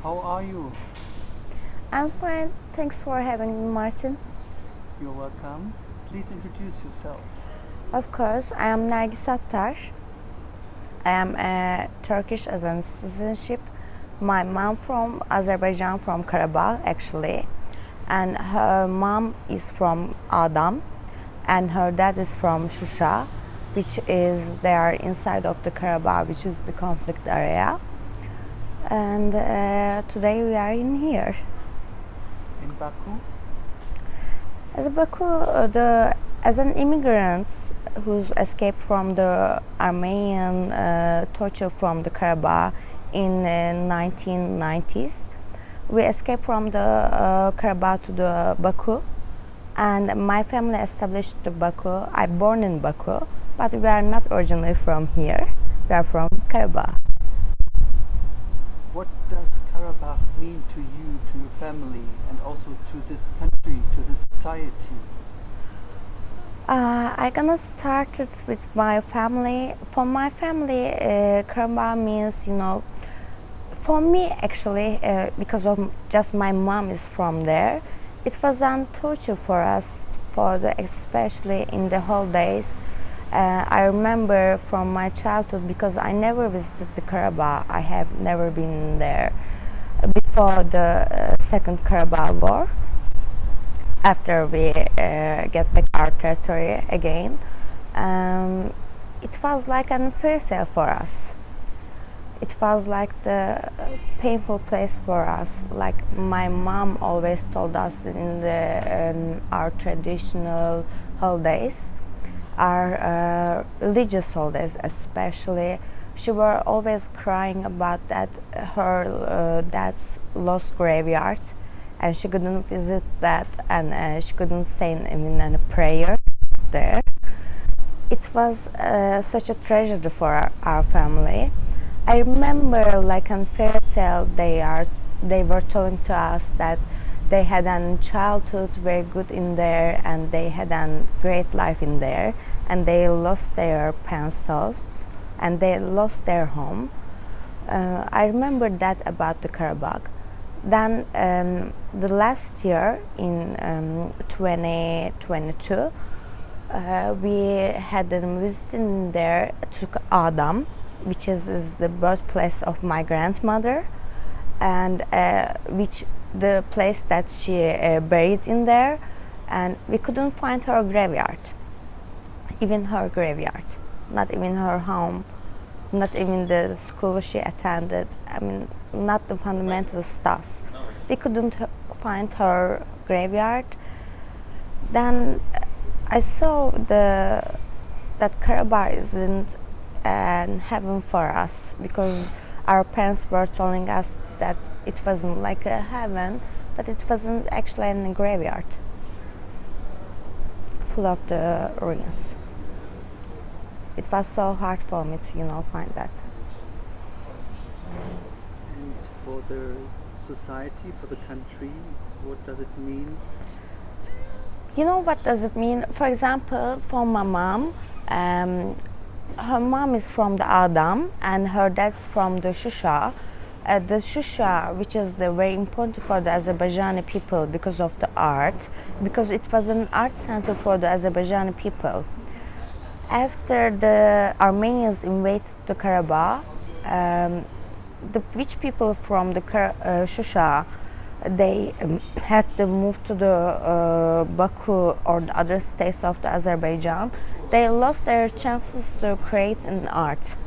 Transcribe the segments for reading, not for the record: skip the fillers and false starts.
How are you? I'm fine. Thanks for having me, Martin. You're welcome. Please introduce yourself. Of course, I am Nergis Attar. I am Turkish as a citizenship. My mom from Azerbaijan, from Karabakh actually, and her mom is from Adam, and her dad is from Shusha, which is they are inside of the Karabakh, which is the conflict area. And today we are in here. In Baku? As a Baku, as an immigrant who's escaped from the Armenian torture from the Karabakh in 1990s, we escaped from the Karabakh to the Baku, and my family established the Baku. I born in Baku, but we are not originally from here. We are from Karabakh. What does Karabakh mean to you, to your family, and also to this country, to this society? I'm gonna start it with my family. For my family, Karabakh means, for me actually, because of just my mom is from there, it was a torture for us, especially in the holidays. I remember from my childhood, because I never visited the Karabakh. I have never been there before the Second Karabakh War. After we get back our territory again, it was like an fairy tale for us. It was like the painful place for us. Like my mom always told us in our traditional holidays, our religious holidays especially, she were always crying about that her dad's lost graveyard, and she couldn't visit that, and she couldn't say even a prayer there. It was such a tragedy for our family. I remember, like in fairy tale, they were telling to us that they had a childhood very good in there, and they had a great life in there, and they lost their parents' house, and they lost their home. I remember that about the Karabakh. Then the last year in 2022, we had a visit in there to Adam, which is the birthplace of my grandmother, and which the place that she buried in there, and we couldn't find her graveyard, even her graveyard, not even her home, not even the school she attended. I mean, not the fundamental stuff. We couldn't find her graveyard. Then I saw that Karabakh isn't an heaven for us, because our parents were telling us that it wasn't like a heaven, but it wasn't actually in a graveyard full of the ruins. It was so hard for me to find that. And for the society, for the country, what does it mean? What does it mean? For example, for my mom, her mom is from the Adam, and her dad's from the Shusha. The Shusha, which is very important for the Azerbaijani people because of the art, because it was an art center for the Azerbaijani people. After the Armenians invaded the Karabakh, the rich people from the Shusha, they had to move to the Baku or the other states of the Azerbaijan. They lost their chances to create an art,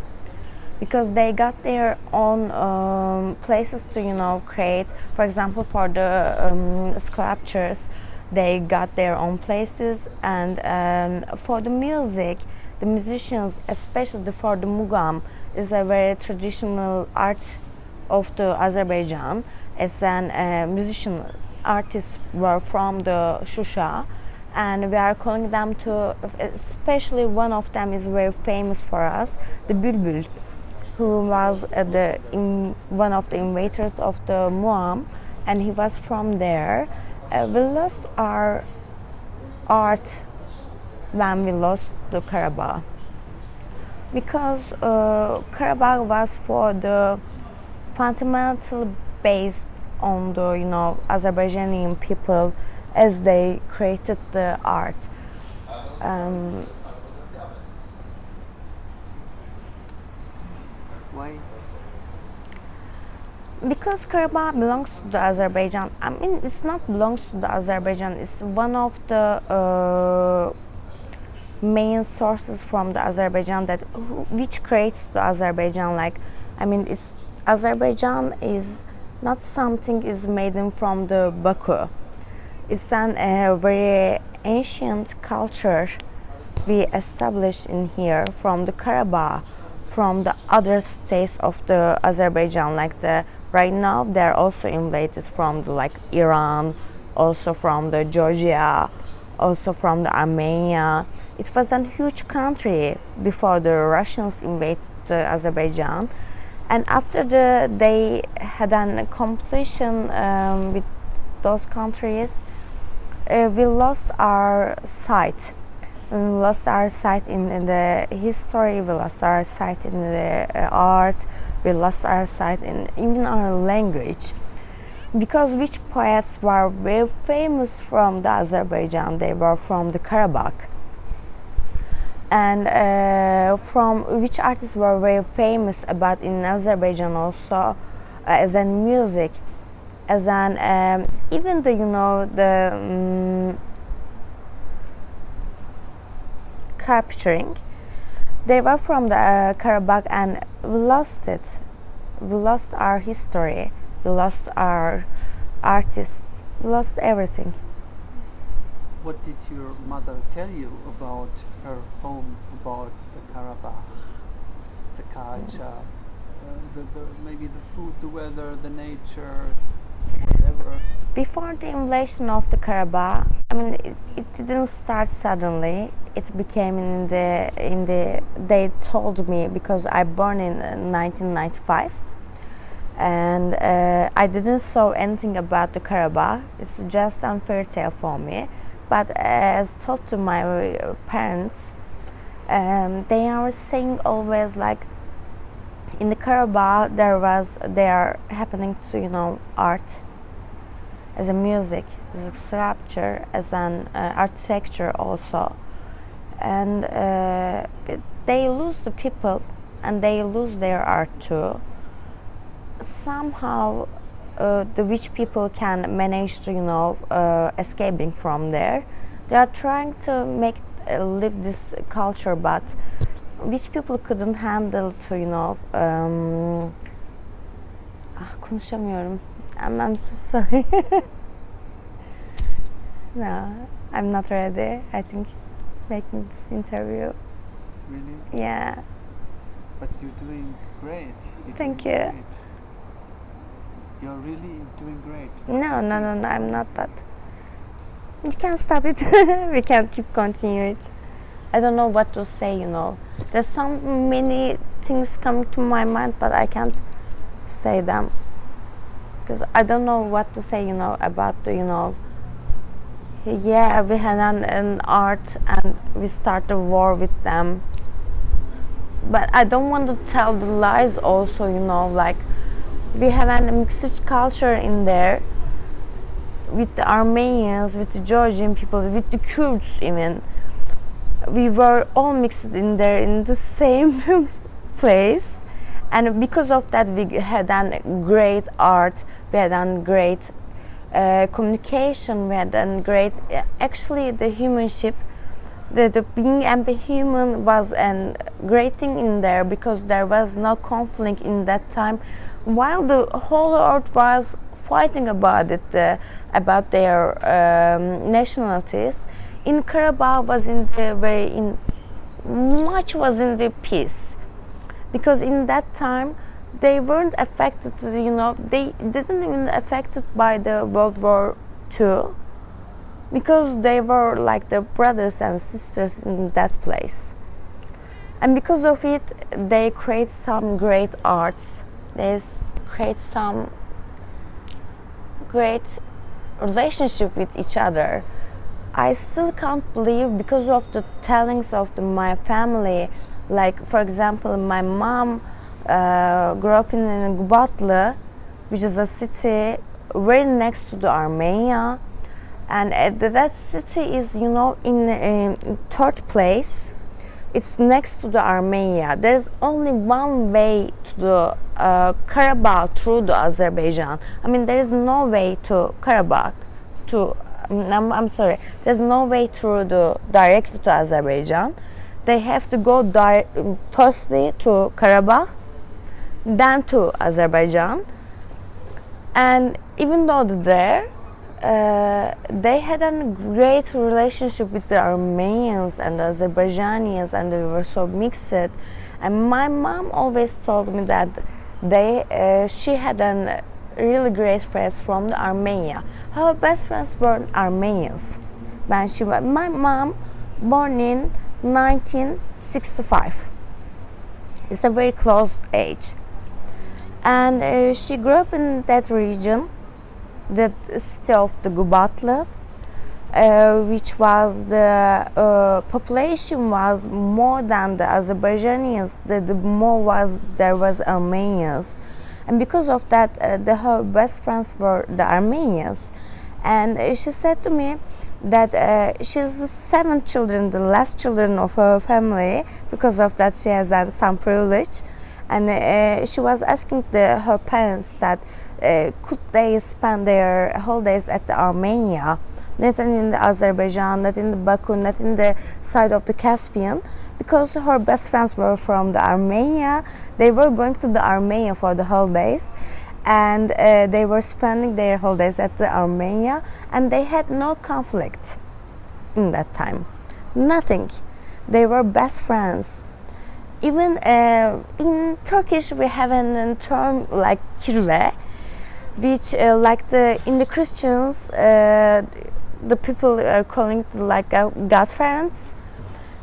because they got their own places to create. For example, for the sculptures, they got their own places, and for the music, the musicians, especially for the mugam, is a very traditional art of the Azerbaijan. As a musician, artists were from the Shusha, and we are calling them to, especially one of them is very famous for us, the Bülbül, who was one of the invaders of the Muam, and he was from there. We lost our art when we lost the Karabakh, because Karabakh was for the fundamental based on the Azerbaijani people as they created the art. Why? Because Karabakh belongs to the Azerbaijan. I mean, it's not belongs to the Azerbaijan. It's one of the main sources from the Azerbaijan which creates the Azerbaijan. Like, I mean, it's Azerbaijan is not something is made in from the Baku. It's a very ancient culture we established in here from the Karabakh, from the other states of the Azerbaijan. Like right now they're also invaded from the Iran, also from the Georgia, also from the Armenia. It was a huge country before the Russians invaded the Azerbaijan, and after they had a completion with those countries, we lost our sight. We lost our sight in the history. We lost our sight in the art. We lost our sight in even our language. Because which poets were very famous from the Azerbaijan? They were from the Karabakh. And from which artists were very famous about in Azerbaijan also, as in music, as an even the capturing. They were from the Karabakh, and we lost it. We lost our history. We lost our artists. We lost everything. What did your mother tell you about her home, about the Karabakh, the culture, maybe the food, the weather, the nature, whatever? Before the invasion of the Karabakh, I mean, it didn't start suddenly. It became in the. They told me because I born in 1995, and I didn't saw anything about the Karabakh. It's just a fairy tale for me. But as told to my parents, they are saying always like in the Karabakh they are happening to art, as a music, as a sculpture, as an architecture also, and they lose the people and they lose their art too. Somehow the rich people can manage to escaping from there. They are trying to make live this culture, but rich people couldn't handle to konuşamıyorum. I'm so sorry. No, I'm not ready. I think making this interview. Really? Yeah. But you're doing great. Thank you. Great. You're really doing great. No, I'm not, but you can stop it. We can keep continue it. I don't know what to say, There's so many things coming to my mind, but I can't say them. Because I don't know what to say, about the, yeah, we had an art and we start a war with them. But I don't want to tell the lies also, like we have a mixed culture in there with the Armenians, with the Georgian people, with the Kurds even. We were all mixed in there in the same place. And because of that, we had a great art, we had a great communication, we had a great, actually the humanship, the being and the human was a great thing in there, because there was no conflict in that time, while the whole earth was fighting about it, about their nationalities. In Karabakh was in the much was in the peace. Because in that time, they weren't affected, they didn't even affected by the World War II, because they were like the brothers and sisters in that place. And because of it, they create some great arts, they create some great relationship with each other. I still can't believe, because of the tellings of my family. Like, for example, my mom grew up in Gubatlı, which is a city very next to the Armenia, and that city is, you know, in third place. It's next to the Armenia. There's only one way to the Karabakh through the Azerbaijan. I mean, there is no way to Karabakh. I'm sorry. There's no way through the directly to Azerbaijan. They have to go firstly to Karabakh, then to Azerbaijan. And even though they're there, they had a great relationship with the Armenians and the Azerbaijanians, and they were so mixed. And my mom always told me that she had a really great friends from the Armenia. Her best friends were Armenians. When my mom born in 1965. It's a very close age. And she grew up in that region, the city of the Gubatlı, which was the population was more than the Azerbaijanians. The more there was Armenians, and because of that, her best friends were the Armenians. And she said to me that she's the seventh children, the last children of her family. Because of that, she has some privilege. And she was asking her parents that could they spend their holidays at the Armenia, not in the Azerbaijan, not in the Baku, not in the side of the Caspian, because her best friends were from the Armenia. They were going to the Armenia for the holidays, and they were spending their holidays at the Armenia, and they had no conflict in that time, nothing. They were best friends. Even in Turkish, we have a term like kirve, which in the Christians, the people are calling it like godparents.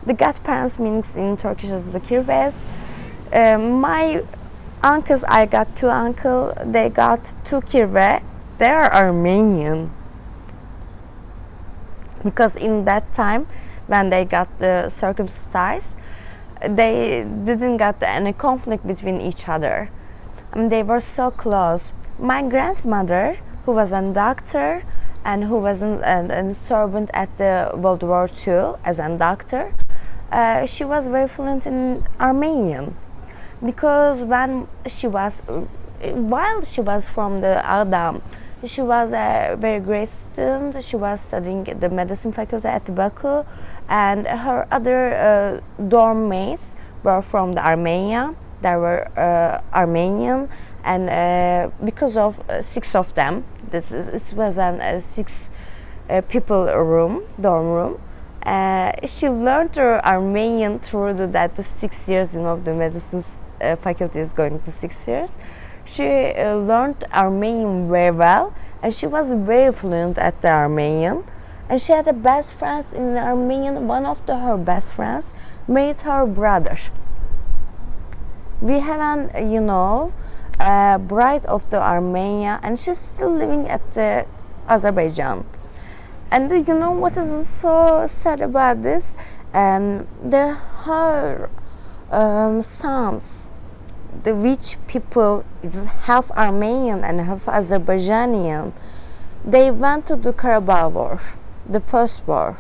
The godparents means in Turkish is the kirves. My uncles, I got two uncles, they got two kirve. They are Armenian. Because in that time, when they got the circumcised, they didn't get any conflict between each other. They were so close. My grandmother, who was a doctor and who was a servant at the World War II as a doctor, she was very fluent in Armenian, because while she was from the Adam, she was a very great student. She was studying the medicine faculty at Baku, and her other dorm mates were from the Armenia. They were Armenian, and because of six of them, it was a six people dorm room. She learned her Armenian through the 6 years. You know, the medicine faculty is going to 6 years. She learned Armenian very well, and she was very fluent at the Armenian. And she had a best friend in Armenian. One of her best friends married her brother. We have a bride of the Armenia, and she's still living at the Azerbaijan. And you know what is so sad about this? Her sons, the rich people, is half Armenian and half Azerbaijanian. They went to the Karabakh War, the first war.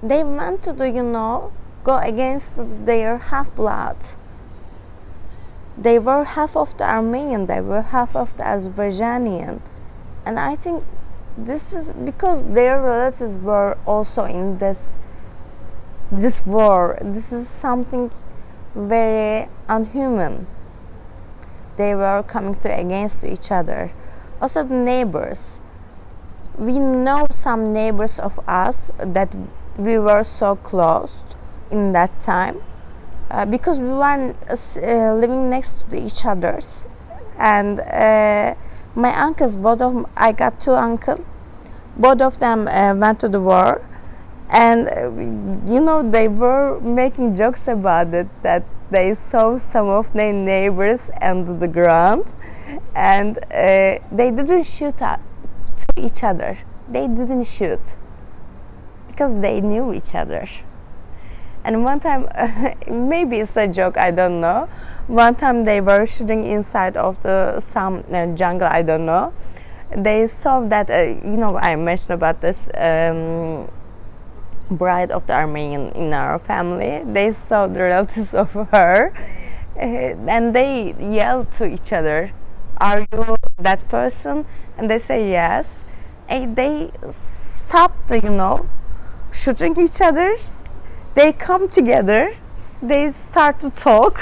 They went to go against their half-blood. They were half of the Armenian, they were half of the Azerbaijanian. And I think this is because their relatives were also in this war. This is something very unhuman. They were coming against each other. Also the neighbors. We know some neighbors of us that we were so close in that time because we were living next to each others. And my uncles, I got two uncles. Both of them went to the war. And they were making jokes about it, that they saw some of their neighbors under the ground, and they didn't shoot at each other. They didn't shoot because they knew each other. And one time, maybe it's a joke, I don't know. One time they were shooting inside of some jungle, I don't know. They saw that, I mentioned about this bride of the Armenian in our family. They saw the relatives of her, and they yelled to each other, "Are you that person?" And they say yes. And they stopped, shooting each other. They come together. They start to talk.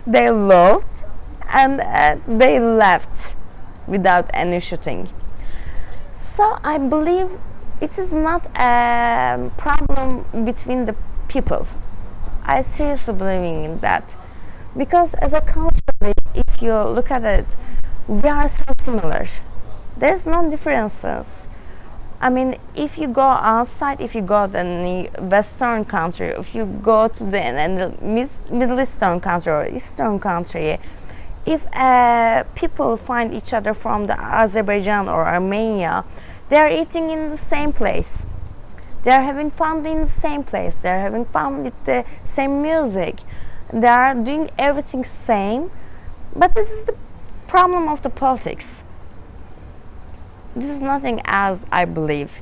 They loved, and they left without any shooting. So I believe it is not a problem between the people. I seriously believe in that, because as a culture, if you look at it, we are so similar. There's no differences. I mean, if you go outside, if you go to the Western country, if you go to the Middle Eastern country or Eastern country, if people find each other from the Azerbaijan or Armenia, they are eating in the same place. They are having fun in the same place. They are having fun with the same music. They are doing everything same. But this is the problem of the politics. This is nothing else, I believe.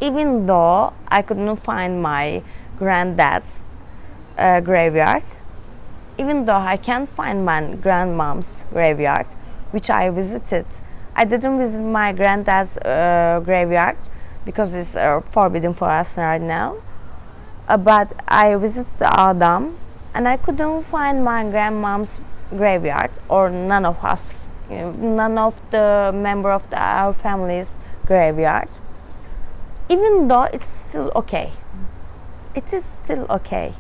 Even though I could not find my granddad's graveyard, even though I can't find my grandmom's graveyard, which I visited. I didn't visit my granddad's graveyard because it's forbidden for us right now. But I visited Adam, and I couldn't find my grandmom's graveyard, or none of us. None of the member of our family's graveyard, even though it's still okay. It is still okay,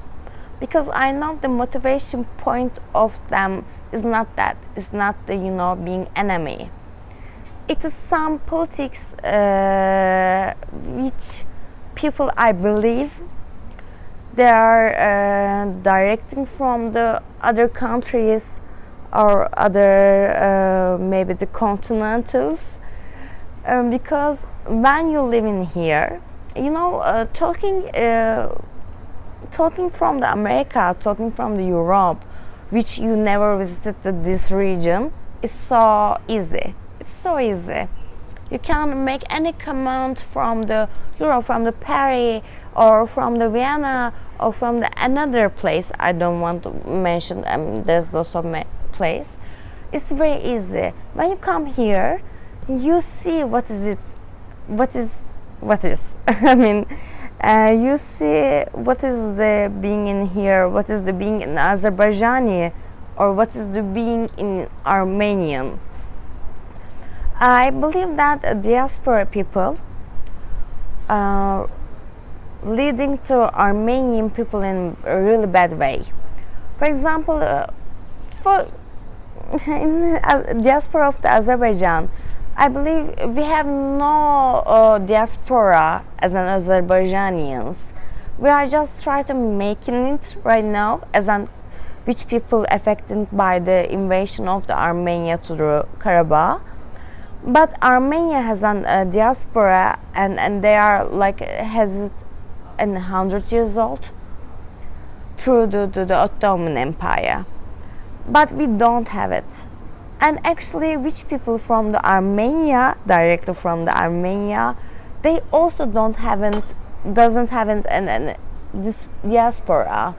because I know the motivation point of them is not that. It's not the being enemy. It is some politics which people, I believe, they are directing from the other countries or other maybe the continentals, because when you live in here, talking from the America, talking from the Europe, which you never visited this region, is so easy. It's so easy. You can make any comment from the Europe, from the Paris, or from the Vienna, or from the another place. I don't want to mention. There's lots of place. It's very easy. When you come here, you see what is. I mean, you see what is the being in here, what is the being in Azerbaijani, or what is the being in Armenian. I believe that diaspora people leading to Armenian people in a really bad way. For example, in the diaspora of the Azerbaijan, I believe we have no diaspora as an Azerbaijanians. We are just trying to making it right now as an which people affected by the invasion of the Armenia to the Karabakh. But Armenia has a diaspora, and they are has it 100 years old through the Ottoman Empire. But we don't have it. And actually, which people from the Armenia, directly from the Armenia, they also doesn't have this diaspora.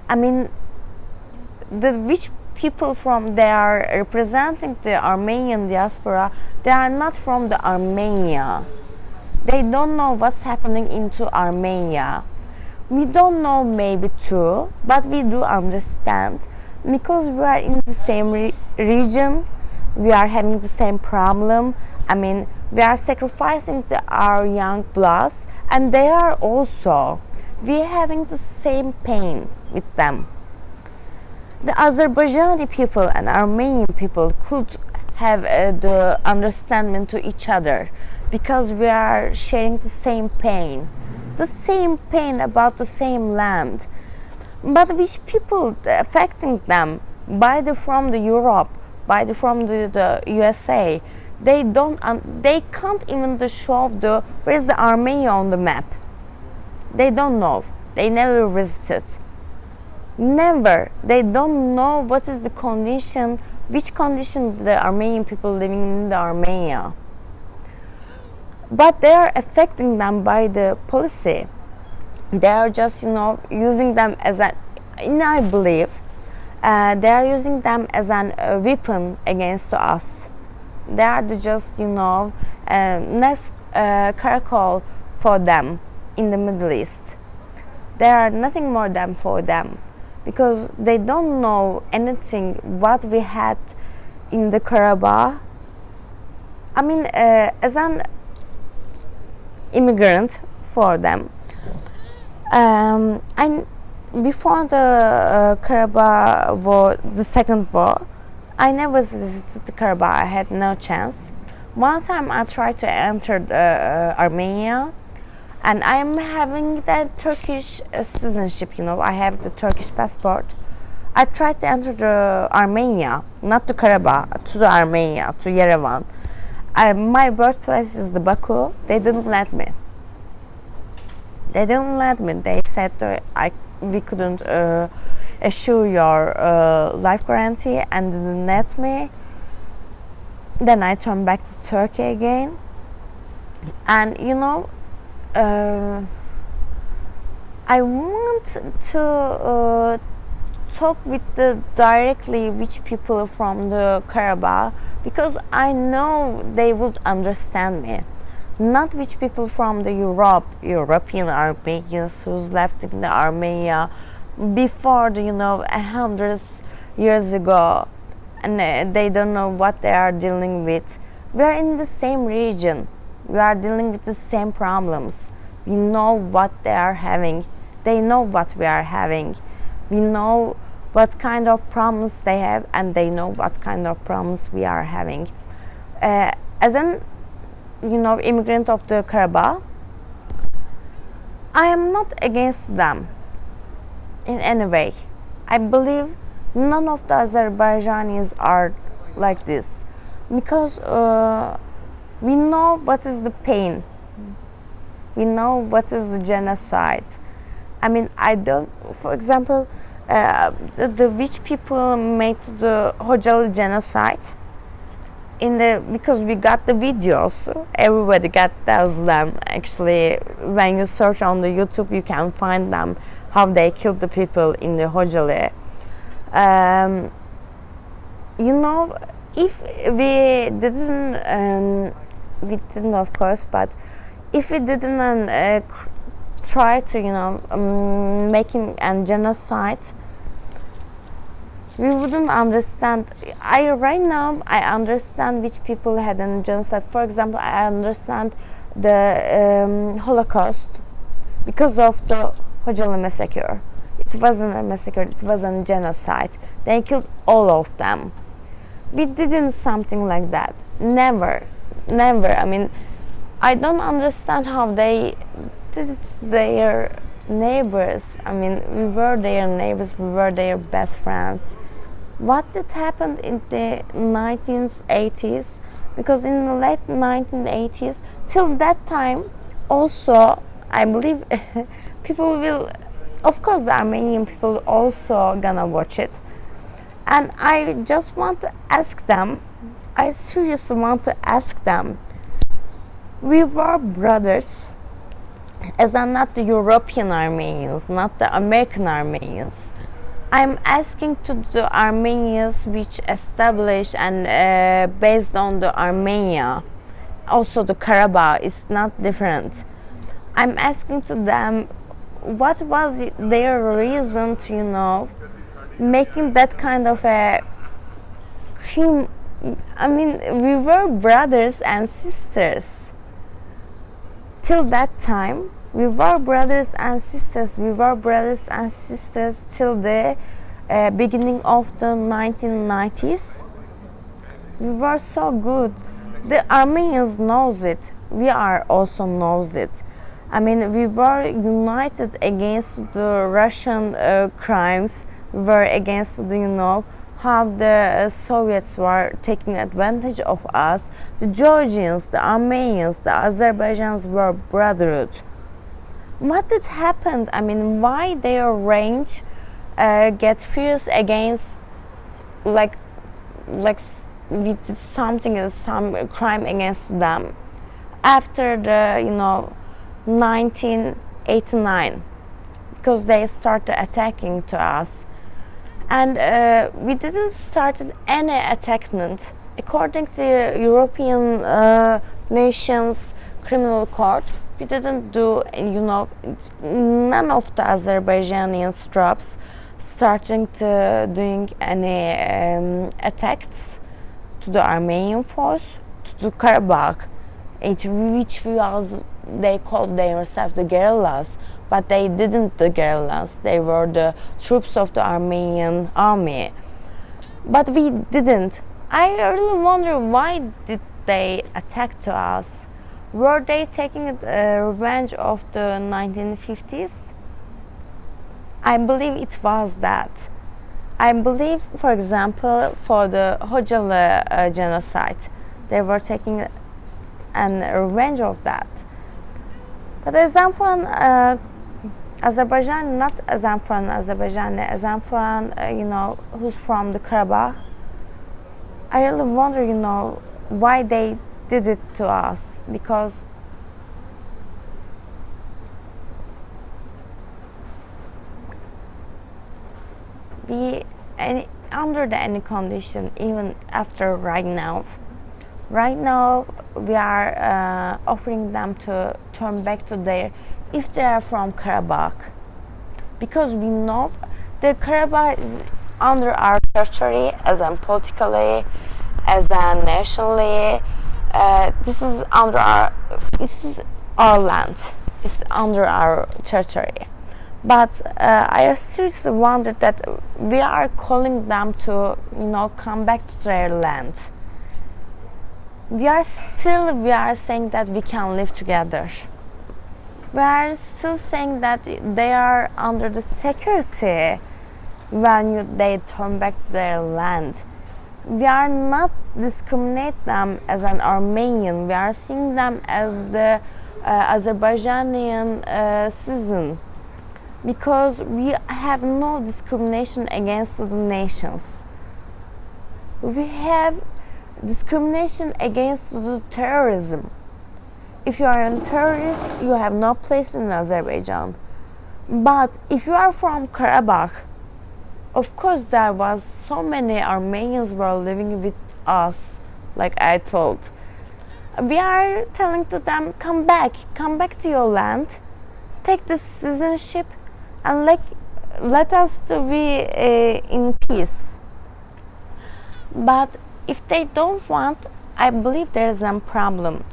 I mean, which people from they are representing the Armenian diaspora, they are not from the Armenia. They don't know what's happening into Armenia. We don't know maybe too, but we do understand, because we are in the same region, we are having the same problem. I mean, we are sacrificing our young bloods, and they are also. We are having the same pain with them. The Azerbaijani people and Armenian people could have the understanding to each other, because we are sharing the same pain about the same land. But which people affecting them from the Europe, from the USA, they can't even show where is the Armenia on the map. They don't know. They never visited. Never. They don't know what is the condition, which condition the Armenian people living in the Armenia. But they are affecting them by the policy. They are just, using them as an, I believe, they are using them as an weapon against us. They are just, next caracol for them in the Middle East. They are nothing more than for them, because they don't know anything what we had in the Karabakh. I mean, as an immigrant for them, before the Karabakh war, the second war, I never visited the Karabakh. I had no chance. One time I tried to enter Armenia, and I am having the Turkish citizenship. I have the Turkish passport. I tried to enter the Armenia, not to Karabakh, to the Armenia, to Yerevan. My birthplace is the Baku. They didn't let me. They said we couldn't issue your life guarantee, and didn't let me. Then I turned back to Turkey again, and I want to talk with directly which people from the Karabakh, because I know they would understand me. Not which people from the European Armenians who's left in the Armenia before the 100 years ago, and they don't know what they are dealing with. We are in the same region. We are dealing with the same problems. We know what they are having. They know what we are having. We know what kind of problems they have, and they know what kind of problems we are having. As an immigrant of the Karabakh, I am not against them in any way. I believe none of the Azerbaijanis are like this, because we know what is the pain. We know what is the genocide. I mean, for example, the which people made the Hocalı genocide, because we got the videos, everybody got them. Actually, when you search on the YouTube, you can find them, how they killed the people in the Hocalı. If we didn't, of course, but if we didn't try to, making a genocide, we wouldn't understand. Right now I understand which people had a genocide. For example, I understand the Holocaust because of the Hocalı massacre. It wasn't a massacre, it was a genocide. They killed all of them. We didn't something like that. Never. I mean, I don't understand how they did it to their neighbors. I mean, we were their neighbors, we were their best friends. What did happen in the 1980s? Because in the late 1980s, till that time, also, I believe people will, of course, the Armenian people also gonna watch it. And I just want to ask them, I seriously want to ask them, we were brothers, as I'm not the European Armenians, not the American Armenians. I'm asking to the Armenians which established and based on the Armenia, also the Karabakh is not different. I'm asking to them, what was their reason to, making that kind of a crime? I mean, we were brothers and sisters. Till that time, we were brothers and sisters. We were brothers and sisters till the beginning of the 1990s. We were so good. The Armenians knows it. We are also knows it. I mean, we were united against the Russian crimes. We were against the, how the Soviets were taking advantage of us. The Georgians, the Armenians, the Azerbaijans were brotherhood. what did happen? I mean, why their range get fierce against like we did something, some crime against them after the 1989, because they started attacking to us, and we didn't start any attackment according to the European nations criminal court. We didn't do, none of the Azerbaijani troops starting to doing any attacks to the Armenian force, to the Karabakh, which was, they called themselves the guerrillas, but they didn't the guerrillas, they were the troops of the Armenian army. But we didn't. I really wonder, why did they attack to us? Were they taking revenge of the 1950s? I believe it was that. I believe, for example, for the Hocalı genocide, they were taking an revenge of that. But as I'm from Azerbaijan, not as I'm from Azerbaijan, as I'm from, who's from the Karabakh, I really wonder, why they did it to us, because we, under any condition, even after right now we are offering them to turn back to their, if they are from Karabakh, because we know the Karabakh is under our territory, as in politically, as in nationally. This is our land. It's under our territory. But I seriously wonder that we are calling them to, come back to their land. We are saying that we can live together. We are still saying that they are under the security when they turn back to their land. We are not discriminate them as an Armenian. We are seeing them as the Azerbaijani citizen, because we have no discrimination against the nations. We have discrimination against the terrorism. If you are a terrorist, you have no place in Azerbaijan. But if you are from Karabakh, of course there was so many Armenians were living with us, like I told. We are telling to them, come back to your land, take the citizenship, and let us to be in peace. But if they don't want, I believe there is a problem.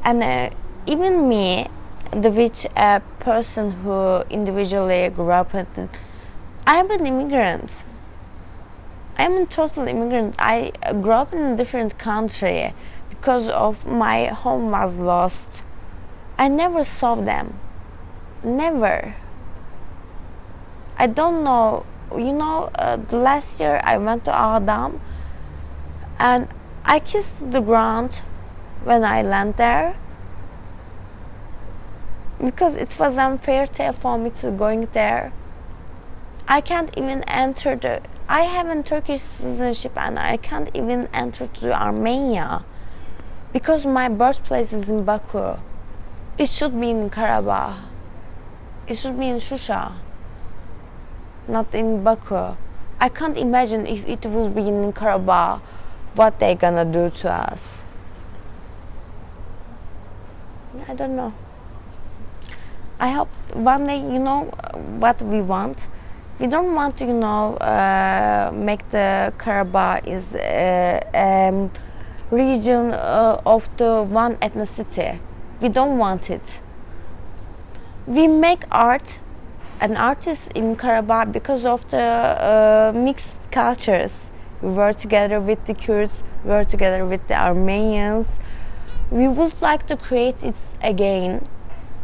And even me, which a person who individually grew up in, I'm an immigrant. I'm a total immigrant. I grew up in a different country because of my home was lost. I never saw them. Never. I don't know. The last year I went to Adam and I kissed the ground when I landed there, because it was unfair for me to going there. I can't even enter I have a Turkish citizenship and I can't even enter to Armenia because my birthplace is in Baku. It should be in Karabakh. It should be in Shusha, not in Baku. I can't imagine if it will be in Karabakh, what they gonna do to us. I don't know. I hope one day, what we want. We don't want to, make the Karabakh is a region of the one ethnicity. We don't want it. We make art, an artist in Karabakh, because of the mixed cultures. We were together with the Kurds, we were together with the Armenians. We would like to create it again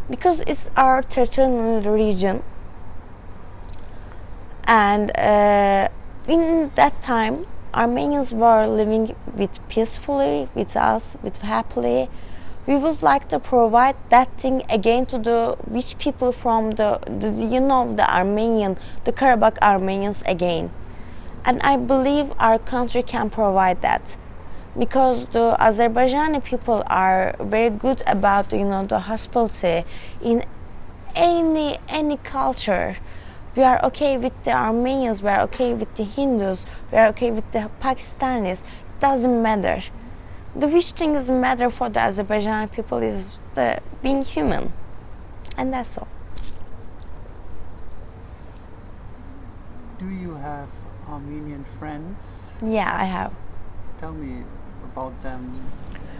because it's our territorial region. And in that time, Armenians were living peacefully with us, with happily. we would like to provide that thing again to the which people from the the Armenian, the Karabakh Armenians again. And I believe our country can provide that, because the Azerbaijani people are very good about the hospitality in any culture. We are okay with the Armenians, we are okay with the Hindus, we are okay with the Pakistanis. It doesn't matter. The which things matter for the Azerbaijani people is the being human, and that's all. Do you have Armenian friends? Yeah, I have. Tell me about them,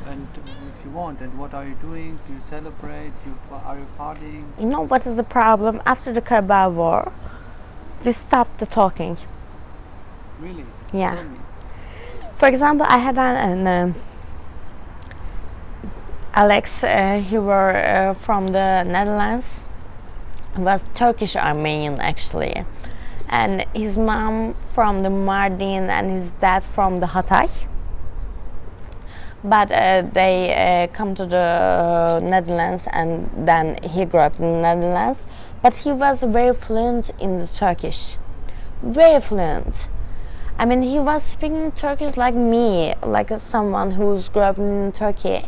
and if you want, and what are you doing? Do you celebrate? Are you partying? You know what is the problem? After the Karabakh War, we stopped the talking. Really? Yeah. Tell me. For example, I had an Alex. He were from the Netherlands. He was Turkish Armenian actually, and his mom from the Mardin and his dad from the Hatay. But they come to the Netherlands, and then he grew up in the Netherlands. But he was very fluent in the Turkish, very fluent. I mean, he was speaking Turkish like me, like someone who's grew up in Turkey.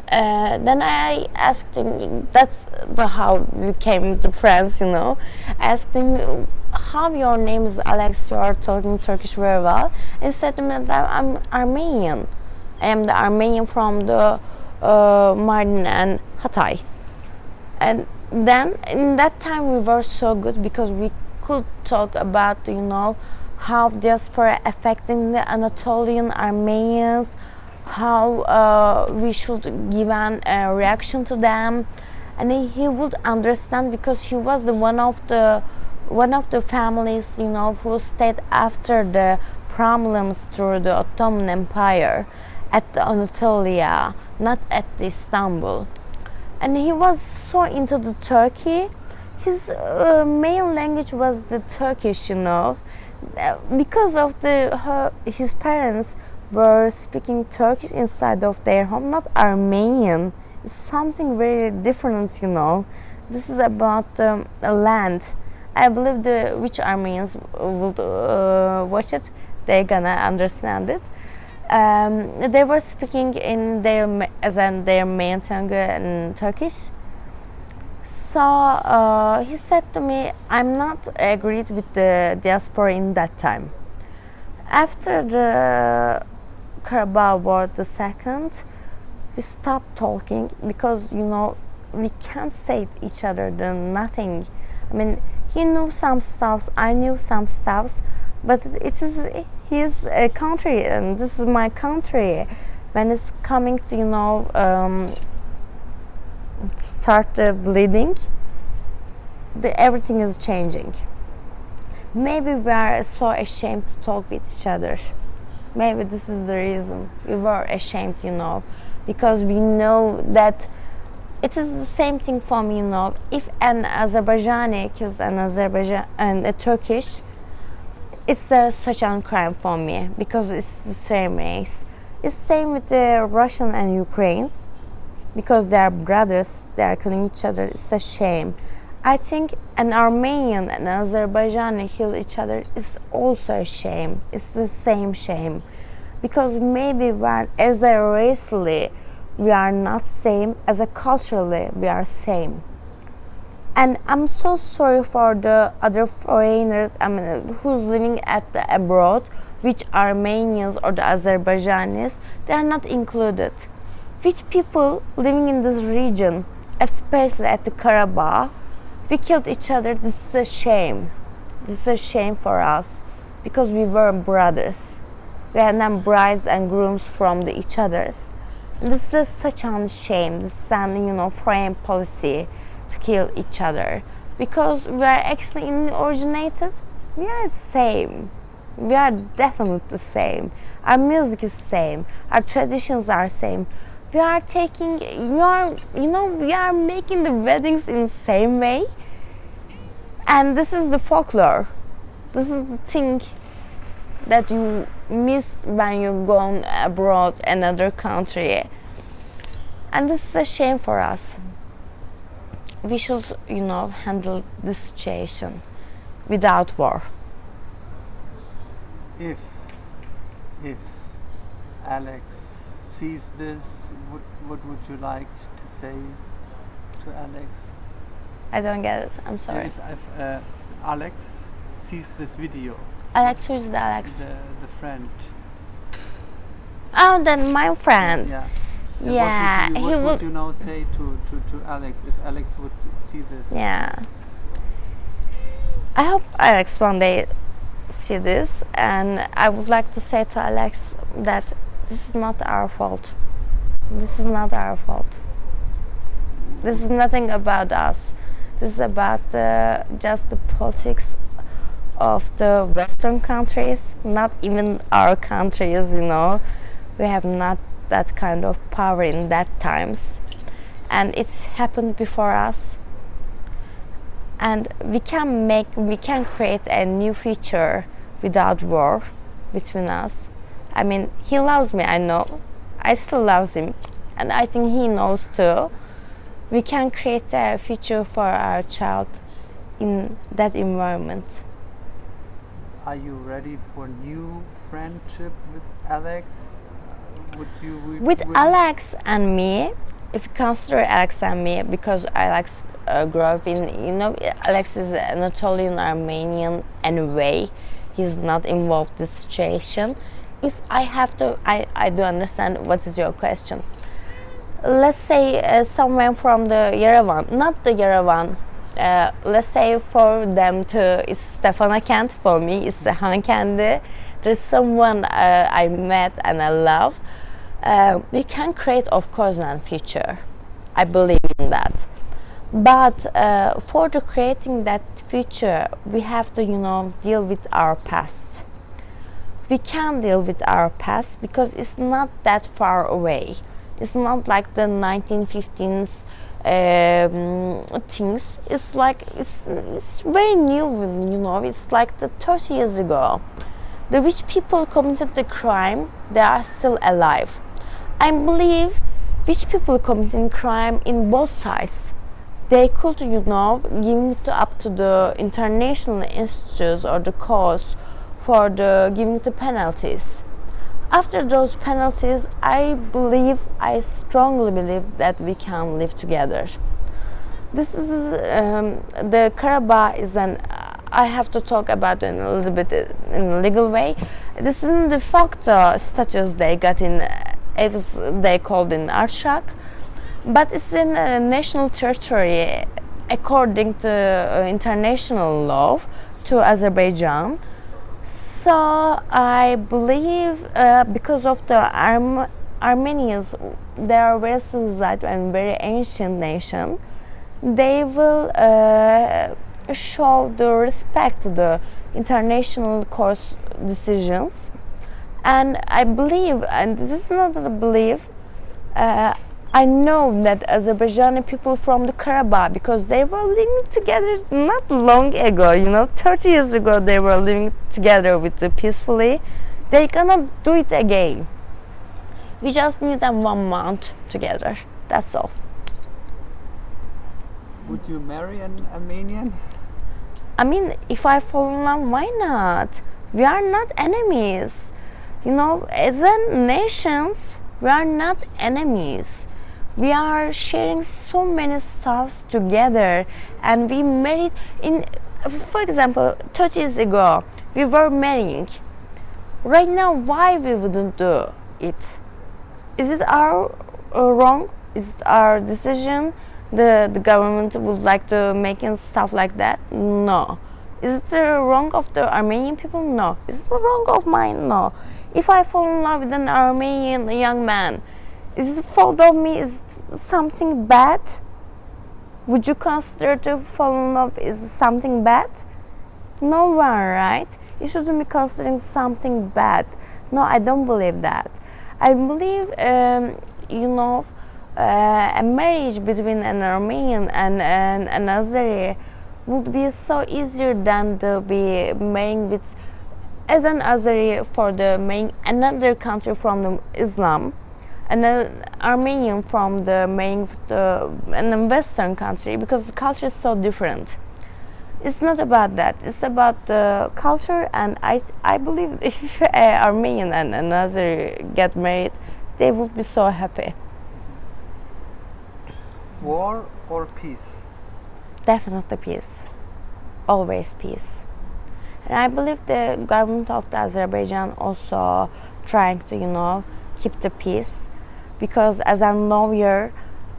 Then I asked him, that's how we came to friends, I asked him, how your name is Alex, you are talking Turkish very well. And he said to me that I'm Armenian. I am the Armenian from the Mardin and Hatay. And then in that time we were so good, because we could talk about how diaspora affecting the Anatolian Armenians, how we should give a reaction to them, and he would understand, because he was one of the families who stayed after the problems through the Ottoman Empire at the Anatolia, not at the Istanbul. And he was so into the Turkey. His main language was the Turkish, because of his parents were speaking Turkish inside of their home, not Armenian. It's something very different, This is about land. I believe which Armenians would watch it, they're gonna understand it. They were speaking in their main tongue in Turkish. So he said to me, I'm not agreed with the diaspora in that time. After the Karabakh War, the second, we stopped talking, because we can't say each other nothing. I mean, he knew some stuffs, I knew some stuffs, but it is his country and this is my country. When it's coming to start bleeding, everything is changing. Maybe we are so ashamed to talk with each other. Maybe this is the reason we were ashamed, because we know that it is the same thing for me, If an Azerbaijani kills a Turkish, it's such a crime for me, because it's the same race. It's same with the Russian and Ukrainians, because they are brothers, they are killing each other. It's a shame. I think an Armenian and Azerbaijani kill each other is also a shame. It's the same shame, because maybe as a racely we are not same, as a culturally we are same. And I'm so sorry for the other foreigners, who's living abroad, which Armenians or the Azerbaijanis, they are not included. Which people living in this region, especially at the Karabakh, we killed each other. This is a shame. This is a shame for us, because we were brothers. We had them brides and grooms from each others. This is such a shame. This is an foreign policy to kill each other, because we are actually originated. We are the same. We are definitely the same. Our music is the same. Our traditions are the same. We are we are making the weddings in the same way. And this is the folklore. This is the thing that you miss when you go abroad, another country. And this is a shame for us. We should, handle this situation without war. If Alex sees this, what would you like to say to Alex? I don't get it. I'm sorry. If Alex sees this video, Alex, who's the Alex? the friend. Oh, then my friend. Yeah. Yeah, What would you now say to Alex if Alex would see this? Yeah. I hope Alex one day see this, and I would like to say to Alex that this is not our fault. This is not our fault. This is nothing about us. This is about just the politics of the Western countries, not even our countries, We have not that kind of power in that times. And it's happened before us. And we can create a new future without war between us. I mean, he loves me, I know. I still love him. And I think he knows too. We can create a future for our child in that environment. Are you ready for new friendship with Alex? With Alex and me, if you consider Alex and me, because Alex grew up in, Alex is Anatolian Armenian anyway. He's not involved in this situation. If I have to, I do understand what is your question. Let's say someone from the Yerevan, not the Yerevan. Let's say for them it's Stepanakert, for me it's Hankendi. There's someone I met and I love. We can create, of course, a future. I believe in that. But for creating that future, we have to, deal with our past. We can deal with our past because it's not that far away. It's not like the 1915s things. It's like it's very new. It's like the 30 years ago. The which people committed the crime, they are still alive. I believe which people committing crime in both sides, they could, giving it up to the international institutes or the courts for the giving the penalties. After those penalties, I strongly believe that we can live together. This is the Karabakh is I have to talk about it in a little bit in a legal way. This is the facto status they got in, as they called in Artsakh, but it's in national territory according to international law to Azerbaijan. So I believe because of the Armenians, they are very civilized and very ancient nation, they will show the respect to the international court decisions. And I believe, and this is not a belief, I know that Azerbaijani people from the Karabakh, because they were living together not long ago, 30 years ago they were living together peacefully. They cannot do it again. We just need them 1 month together. That's all. Would you marry an Armenian? I mean, if I fall in love, why not? We are not enemies. As a nations, we are not enemies. We are sharing so many stuffs together, and we married for example, 30 years ago, we were marrying. Right now, why we wouldn't do it? Is it our wrong? Is it our decision? The government would like to make stuff like that? No. Is it the wrong of the Armenian people? No. Is it the wrong of mine? No. If I fall in love with an Armenian young man, is it fault of me? Is it something bad? Would you consider to fall in love is something bad? No one, right? You shouldn't be considering something bad. No, I don't believe that. I believe, a marriage between an Armenian and an Azeri would be so easier than to be marrying with, as an Azeri for the marrying another country from the Islam. and an Armenian from the an Western country, because the culture is so different. It's not about that. It's about the culture, and I believe if an Armenian and another get married, they would be so happy. War or peace? Definitely peace. Always peace. And I believe the government of the Azerbaijan also trying to, keep the peace, because as a lawyer,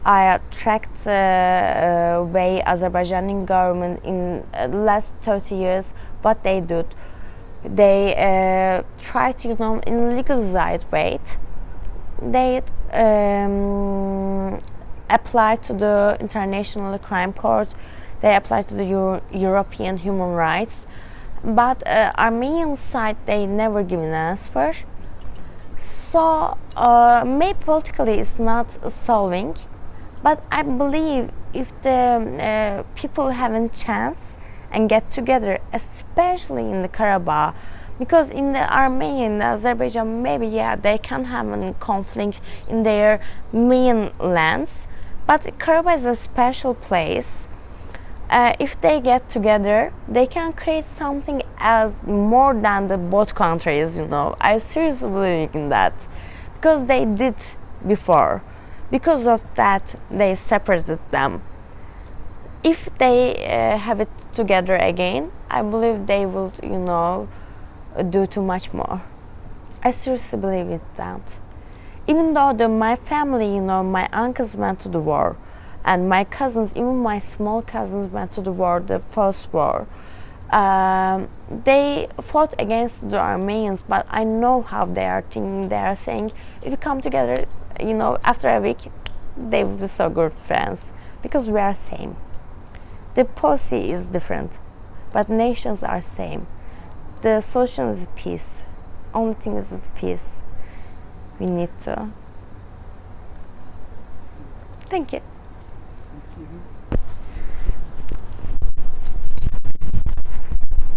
I tracked the way Azerbaijani government in the last 30 years, what they do. They try to, in legalized way, they apply to the International Crime Court, they apply to the European human rights, but Armenian side, they never give an answer. So maybe politically it's not solving, but I believe if the people have a chance and get together, especially in the Karabakh, because in the Armenia and Azerbaijan, maybe they can have a conflict in their main lands, but Karabakh is a special place. If they get together, they can create something as more than the both countries. I seriously believe in that, because they did before. Because of that, they separated them. If they have it together again, I believe they will, do too much more. I seriously believe in that. Even though my family, my uncles went to the war, and my cousins, even my small cousins, went to the war, the first war. They fought against the Armenians, but I know how they are thinking. They are saying, if you come together, after a week, they will be so good friends, because we are same. The policy is different, but nations are same. The solution is peace. Only thing is the peace. We need to. Thank you. Thank you.